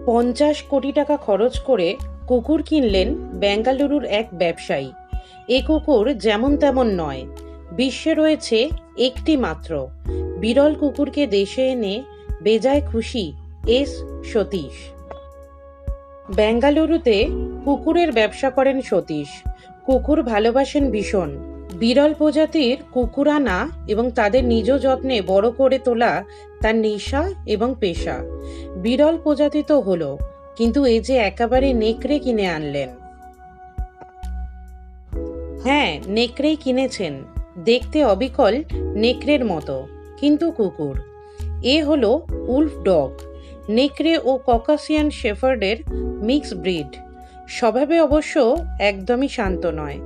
50 কোটি টাকা খরচ করে কুকুর কিনলেন বেঙ্গালুরুর এক ব্যবসায়ী। এ কুকুর যেমন তেমন নয়, বিশ্বে রয়েছে একটি মাত্র। বিরল কুকুরকে দেশে এনে বেজায় খুশি এস সতীশ। বেঙ্গালুরুতে কুকুরের ব্যবসা করেন সতীশ। কুকুর ভালোবাসেন ভীষণ। বিরল প্রজাতির কুকুর আনা এবং তাদের নিজ যত্নে বড় করে তোলা তার নেশা এবং পেশা। বিরল প্রজাতি তো হলো, কিন্তু এই যে একেবারে নেকড়ে কিনে আনলেন। হ্যাঁ, নেকড়েই কিনেছেন। দেখতে অবিকল নেকড়ের মতো, কিন্তু কুকুর। এ হলো উলফ ডগ, নেকড়ে ও ককাসিয়ান শেফার্ডের মিক্স ব্রিড। স্বভাবে অবশ্য একদমই শান্ত নয়।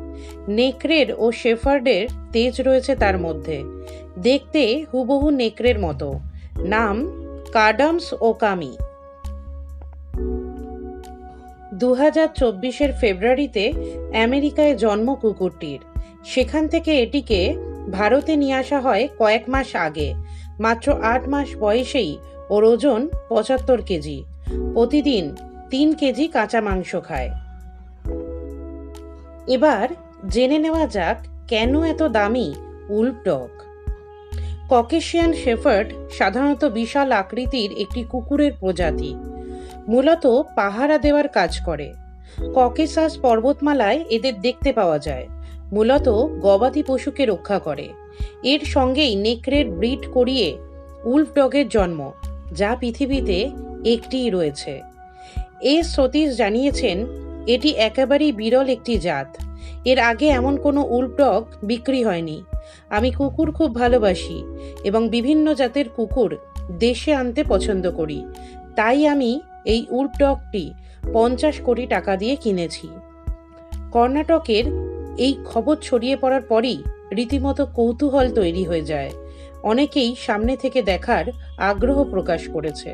নেকড়ের ও শেফার্ডের তেজ রয়েছে তার মধ্যে। দেখতে হুবহু নেকড়ের মতো। নাম কাডামস ওকামি। 2024 ফেব্রুয়ারিতে আমেরিকায় জন্ম কুকুরটির। সেখান থেকে এটিকে ভারতে নিয়ে আসা হয় কয়েক মাস আগে। মাত্র 8 মাস বয়সেই ওর ওজন 75 কেজি। প্রতিদিন 3 কেজি কাঁচা মাংস খায়। এবার জেনে নেওয়া যাক কেন এত দামি উলফ ডগ। ককেশিয়ান শেফার্ড সাধারণত বিশাল আকৃতির একটি কুকুরের প্রজাতি। মূলত পাহারা দেওয়ার কাজ করে। ককেসাস পর্বতমালায় এদের দেখতে পাওয়া যায়। মূলত গবাদি পশুকে রক্ষা করে। এর সঙ্গেই নেকড়ের ব্রিড করিয়ে উলফ ডগের জন্ম, যা পৃথিবীতে একটিই রয়েছে। এস সতীশ জানিয়েছেন, এটি একেবারেই বিরল একটি জাত। এর আগে এমন কোনো উলফ ডগ বিক্রি হয়নি। আমি কুকুর খুব ভালোবাসি এবং বিভিন্ন জাতের কুকুর দেশে আনতে পছন্দ করি। তাই আমি এই উলফ ডগটি 50 কোটি টাকা দিয়ে কিনেছি। কর্ণাটকের এই খবর ছড়িয়ে পড়ার পরই রীতিমতো কৌতূহল তৈরি হয়ে যায়। অনেকেই সামনে থেকে দেখার আগ্রহ প্রকাশ করেছে।